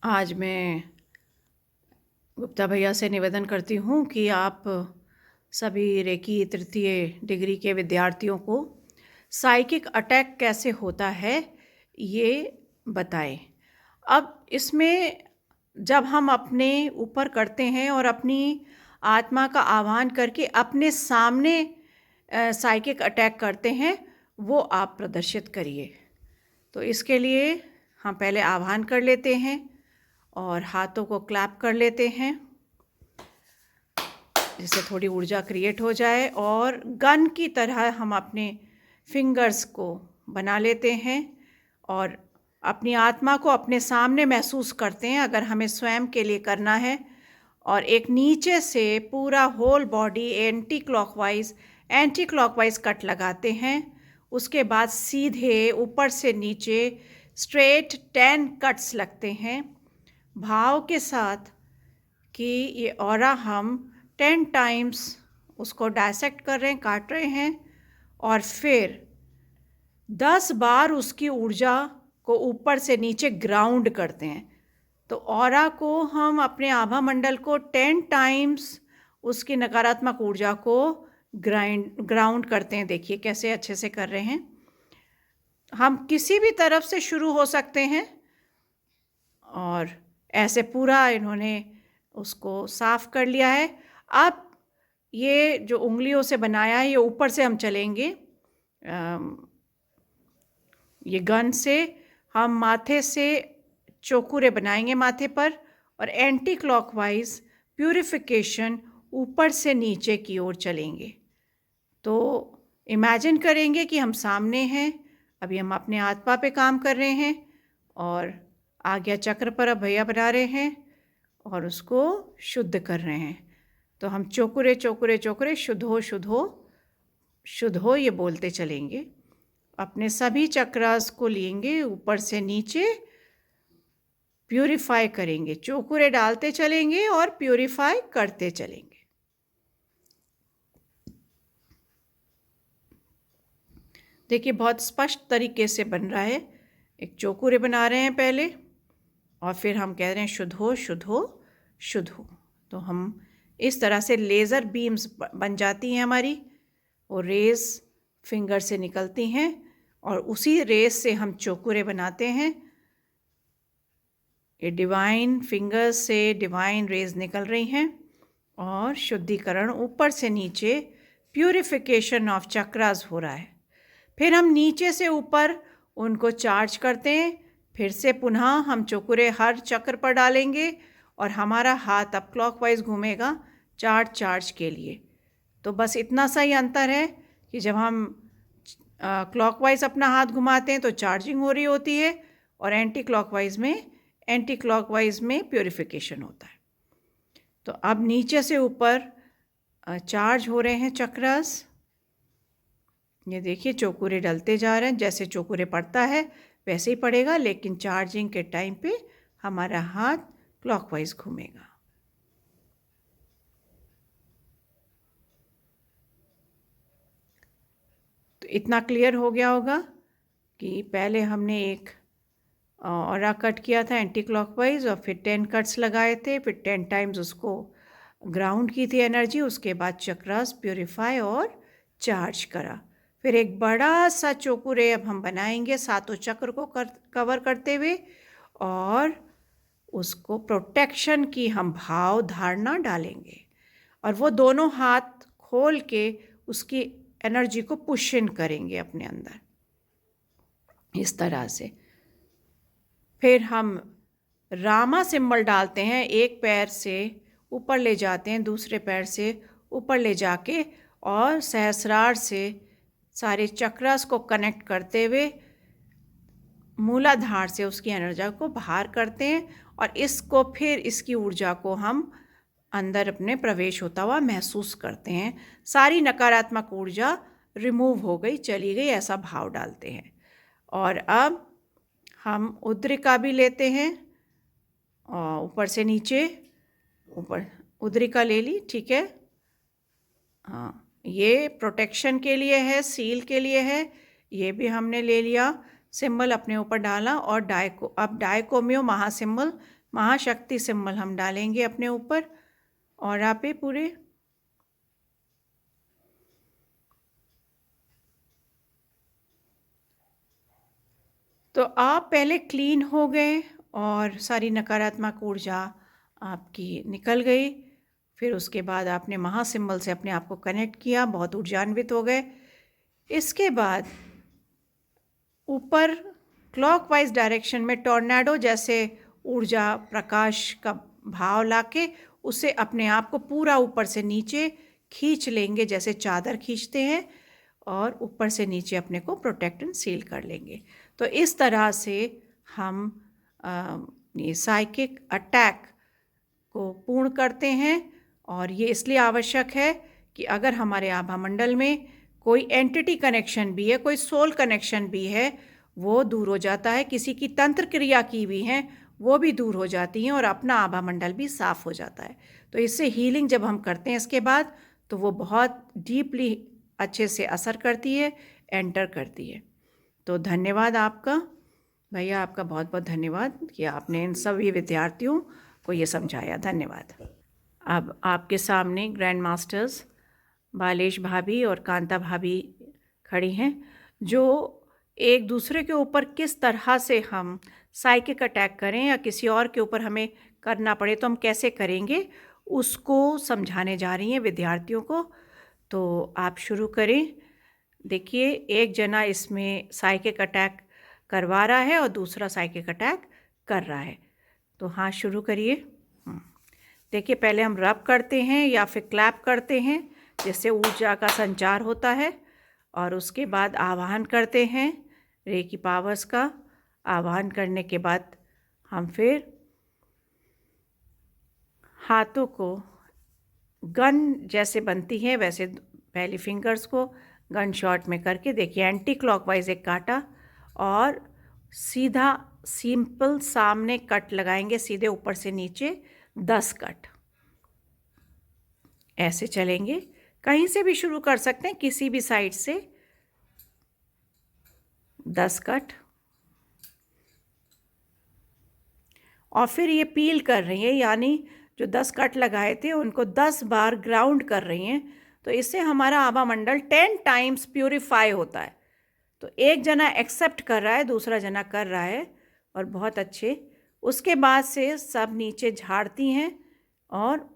आज मैं गुप्ता भैया से निवेदन करती हूँ कि आप सभी रेकी तृतीय डिग्री के विद्यार्थियों को साइकिक अटैक कैसे होता है ये बताएं। अब इसमें जब हम अपने ऊपर करते हैं और अपनी आत्मा का आह्वान करके अपने सामने साइकिक अटैक करते हैं, वो आप प्रदर्शित करिए। तो इसके लिए हम पहले आह्वान कर लेते हैं और हाथों को क्लैप कर लेते हैं, जिससे थोड़ी ऊर्जा क्रिएट हो जाए। और गन की तरह हम अपने फिंगर्स को बना लेते हैं और अपनी आत्मा को अपने सामने महसूस करते हैं, अगर हमें स्वयं के लिए करना है। और एक नीचे से पूरा whole body anti clockwise cut लगाते हैं। उसके बाद सीधे ऊपर से नीचे स्ट्रेट 10 कट्स लगते हैं, भाव के साथ कि ये ऑरा हम 10 टाइम्स उसको डायसेक्ट कर रहे हैं, काट रहे हैं, और फिर 10 बार उसकी ऊर्जा को ऊपर से नीचे ग्राउंड करते हैं। तो ऑरा को हम अपने आभा मंडल को 10 टाइम्स उसकी नकारात्मक ऊर्जा को ग्राउंड करते हैं। देखिए कैसे अच्छे से कर रहे हैं। हम किसी भी तरफ से शुरू हो सकते हैं और ऐसे पूरा इन्होंने उसको साफ कर लिया है। अब ये जो उंगलियों से बनाया है, ये ऊपर से हम चलेंगे। ये गन से हम माथे से चौकुरे बनाएंगे माथे पर, और एंटी क्लॉकवाइज प्यूरिफिकेशन ऊपर से नीचे की ओर चलेंगे। तो इमेजिन करेंगे कि हम सामने हैं, अभी हम अपने आत्मा पे काम कर रहे हैं और आज्ञा चक्र पर अब भैया बना रहे हैं और उसको शुद्ध कर रहे हैं। तो हम चौकुरे चौकुरे चौकुरे शुद्ध हो शुद्ध हो शुद्ध हो ये बोलते चलेंगे। अपने सभी चक्रास को लेंगे ऊपर से नीचे, प्यूरिफाई करेंगे, चौकुरे डालते चलेंगे और प्यूरिफाई करते चलेंगे। देखिए बहुत स्पष्ट तरीके से बन रहा है। एक चौकुरे बना रहे हैं पहले और फिर हम कह रहे हैं शुद्ध हो शुद्ध हो शुद्ध हो। तो हम इस तरह से लेज़र बीम्स बन जाती हैं हमारी, और रेस फिंगर से निकलती हैं और उसी रेस से हम चौकुरे बनाते हैं। ये डिवाइन फिंगर्स से डिवाइन रेज निकल रही हैं और शुद्धिकरण ऊपर से नीचे, प्यूरिफिकेशन ऑफ चक्रास हो रहा है। फिर हम नीचे से ऊपर उनको चार्ज करते हैं। फिर से पुनः हम चौकुरे हर चक्र पर डालेंगे और हमारा हाथ अब क्लॉकवाइज घूमेगा चार्ज के लिए। तो बस इतना सा ही अंतर है कि जब हम क्लॉकवाइज अपना हाथ घुमाते हैं तो चार्जिंग हो रही होती है, और एंटी क्लॉकवाइज में प्यूरिफिकेशन होता है। तो अब नीचे से ऊपर चार्ज हो रहे हैं चक्रास। ये देखिए चौकुरे डलते जा रहे हैं, जैसे चौकुरे पड़ता है वैसे ही पड़ेगा, लेकिन चार्जिंग के टाइम पे हमारा हाथ क्लॉकवाइज घूमेगा। तो इतना क्लियर हो गया होगा कि पहले हमने एक ऑरा कट किया था एंटी क्लॉकवाइज और फिर 10 कट्स लगाए थे, फिर 10 टाइम्स उसको ग्राउंड की थी एनर्जी। उसके बाद चक्रास प्यूरिफाई और चार्ज करा। फिर एक बड़ा सा चौकुरे अब हम बनाएंगे सातों चक्र को कवर करते हुए, और उसको प्रोटेक्शन की हम भाव धारणा डालेंगे और वो दोनों हाथ खोल के उसकी एनर्जी को पुश इन करेंगे अपने अंदर इस तरह से। फिर हम रामा सिंबल डालते हैं, एक पैर से ऊपर ले जाते हैं, दूसरे पैर से ऊपर ले जाके, और सहस्रार से सारे चक्रास को कनेक्ट करते हुए मूलाधार से उसकी एनर्जी को बाहर करते हैं, और इसको फिर इसकी ऊर्जा को हम अंदर अपने प्रवेश होता हुआ महसूस करते हैं। सारी नकारात्मक ऊर्जा रिमूव हो गई, चली गई, ऐसा भाव डालते हैं। और अब हम उद्रिका भी लेते हैं, और ऊपर से नीचे, ऊपर उद्रिका ले ली, ठीक है। हाँ, ये प्रोटेक्शन के लिए है, सील के लिए है, ये भी हमने ले लिया, सिंबल अपने ऊपर डाला। और अब डायकोमियो महाशक्ति सिंबल हम डालेंगे अपने ऊपर ऑरा पे पूरे। तो आप पहले क्लीन हो गए और सारी नकारात्मक ऊर्जा आपकी निकल गई। फिर उसके बाद आपने महा सिंबल से अपने आप को कनेक्ट किया, बहुत ऊर्जान्वित हो गए। इसके बाद ऊपर क्लॉकवाइज डायरेक्शन में टॉर्नेडो जैसे ऊर्जा प्रकाश का भाव लाके उसे अपने आप को पूरा ऊपर से नीचे खींच लेंगे, जैसे चादर खींचते हैं, और ऊपर से नीचे अपने को प्रोटेक्ट एंड सील कर लेंगे। तो इस तरह से हम ये साइकिक अटैक को पूर्ण करते हैं। और ये इसलिए आवश्यक है कि अगर हमारे आभा मंडल में कोई एंटिटी कनेक्शन भी है, कोई सोल कनेक्शन भी है, वो दूर हो जाता है। किसी की तंत्र क्रिया की भी हैं, वो भी दूर हो जाती हैं और अपना आभा मंडल भी साफ हो जाता है। तो इससे हीलिंग जब हम करते हैं इसके बाद, तो वो बहुत डीपली अच्छे से असर करती है, एंटर करती है। तो धन्यवाद आपका भैया, आपका बहुत बहुत धन्यवाद कि आपने इन सभी विद्यार्थियों को ये समझाया। धन्यवाद। अब आपके सामने ग्रैंड मास्टर्स बालेश भाभी और कांता भाभी खड़ी हैं, जो एक दूसरे के ऊपर किस तरह से हम साइकिक अटैक करें या किसी और के ऊपर हमें करना पड़े तो हम कैसे करेंगे, उसको समझाने जा रही हैं विद्यार्थियों को। तो आप शुरू करें। देखिए, एक जना इसमें साइकिक अटैक करवा रहा है और दूसरा साइकिक अटैक कर रहा है। तो हाँ, शुरू करिए। देखिए, पहले हम रब करते हैं या फिर क्लैप करते हैं, जिससे ऊर्जा का संचार होता है, और उसके बाद आवाहन करते हैं रेकी पावर्स का। आवाहन करने के बाद हम फिर हाथों को गन जैसे बनती है वैसे पहली फिंगर्स को गन शॉट में करके, देखिए एंटी क्लॉकवाइज एक काटा और सीधा सिंपल सामने कट लगाएंगे, सीधे ऊपर से नीचे 10 कट ऐसे चलेंगे। कहीं से भी शुरू कर सकते हैं, किसी भी साइड से 10 कट। और फिर ये पील कर रही है, यानी जो 10 कट लगाए थे उनको 10 बार ग्राउंड कर रही हैं। तो इससे हमारा आभा मंडल 10 टाइम्स प्यूरिफाई होता है। तो एक जना एक्सेप्ट कर रहा है, दूसरा जना कर रहा है, और बहुत अच्छे। उसके बाद से सब नीचे झाड़ती हैं और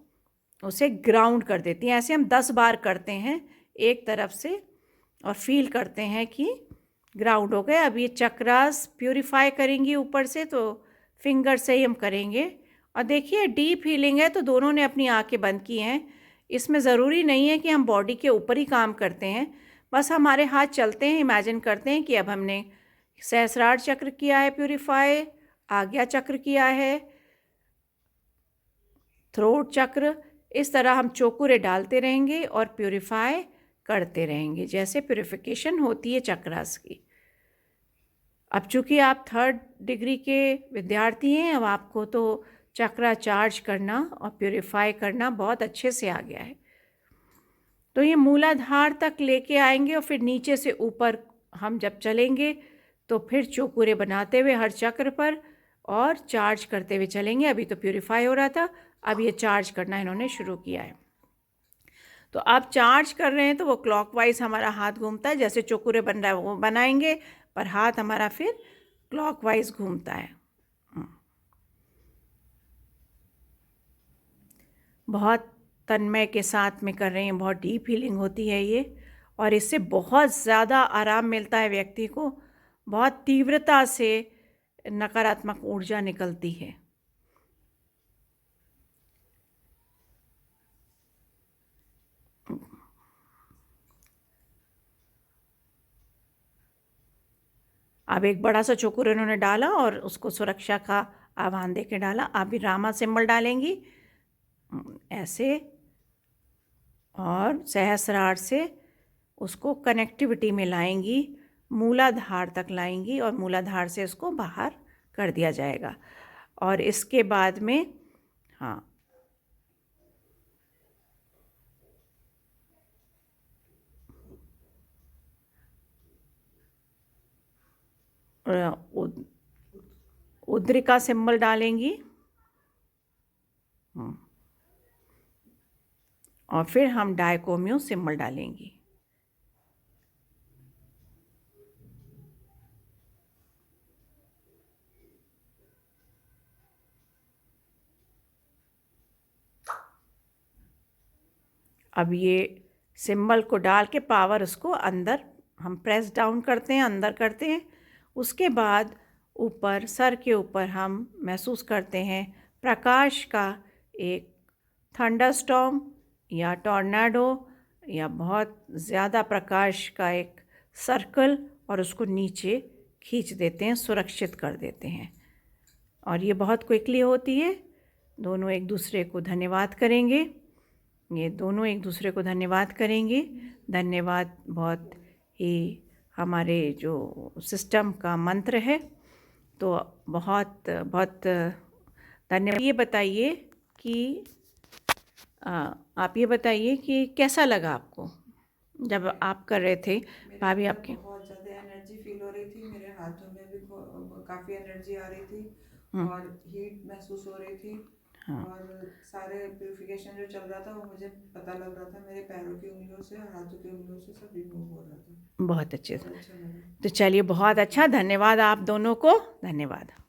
उसे ग्राउंड कर देती हैं। ऐसे हम 10 बार करते हैं एक तरफ से और फील करते हैं कि ग्राउंड हो गए। अब ये चक्रास प्यूरिफाई करेंगी ऊपर से, तो फिंगर से ही हम करेंगे। और देखिए, डीप हीलिंग है, तो दोनों ने अपनी आंखें बंद की हैं। इसमें ज़रूरी नहीं है कि हम बॉडी के ऊपर ही काम करते हैं, बस हमारे हाथ चलते हैं। इमेजिन करते हैं कि अब हमने सहस्रार चक्र किया है प्यूरिफाई, आज्ञा चक्र किया है, थ्रोट चक्र। इस तरह हम चोकुरे डालते रहेंगे और प्यूरिफाई करते रहेंगे, जैसे प्यूरिफिकेशन होती है चक्रास की। अब चूँकि आप 3rd डिग्री के विद्यार्थी हैं, अब आपको तो चक्रा चार्ज करना और प्यूरिफाई करना बहुत अच्छे से आ गया है। तो ये मूलाधार तक लेके आएंगे और फिर नीचे से ऊपर हम जब चलेंगे तो फिर चौकुरे बनाते हुए हर चक्र पर और चार्ज करते हुए चलेंगे। अभी तो प्यूरिफाई हो रहा था, अब ये चार्ज करना इन्होंने शुरू किया है। तो आप चार्ज कर रहे हैं तो वो क्लॉकवाइज हमारा हाथ घूमता है, जैसे चौकुरे बन रहा है वो बनाएंगे, पर हाथ हमारा फिर क्लॉकवाइज घूमता है। बहुत तन्मय के साथ में कर रहे हैं, बहुत डीप हीलिंग होती है ये, और इससे बहुत ज़्यादा आराम मिलता है व्यक्ति को। बहुत तीव्रता से नकारात्मक ऊर्जा निकलती है। अब एक बड़ा सा चोकुर इन्होंने डाला और उसको सुरक्षा का आह्वान दे के डाला। आप भी रामा सिंबल डालेंगी ऐसे, और सहस्रार से उसको कनेक्टिविटी में लाएंगी, मूलाधार तक लाएंगी और मूलाधार से उसको बाहर कर दिया जाएगा। और इसके बाद में हाँ, उद्रिका सिंबल डालेंगी और फिर हम डायकोम्यू सिंबल डालेंगे। अब ये सिंबल को डाल के पावर उसको अंदर हम प्रेस डाउन करते हैं, अंदर करते हैं। उसके बाद ऊपर सर के ऊपर हम महसूस करते हैं प्रकाश का एक थंडरस्टॉर्म या टॉर्नेडो या बहुत ज़्यादा प्रकाश का एक सर्कल, और उसको नीचे खींच देते हैं, सुरक्षित कर देते हैं। और ये बहुत क्विकली होती है। दोनों एक दूसरे को धन्यवाद करेंगे। ये दोनों एक दूसरे को धन्यवाद करेंगे। धन्यवाद बहुत ही हमारे जो सिस्टम का मंत्र है। तो बहुत बहुत धन्यवाद। ये बताइए कि आप ये बताइए कि कैसा लगा आपको जब आप कर रहे थे? भाभी आपके बहुत ज़्यादा एनर्जी फील हो रही थी, मेरे हाथों में भी काफ़ी एनर्जी आ रही थी और हीट महसूस हो रही थी। हाँ, और सारे प्यूरिफिकेशन जो चल रहा था वो मुझे पता लग रहा था, मेरे पैरों की उंगलियों से और हाथों की उंगलियों से सब रिमूव हो रहा था। बहुत अच्छे से। बहुत अच्छा लगा। तो चलिए, बहुत अच्छा, धन्यवाद आप दोनों को, धन्यवाद।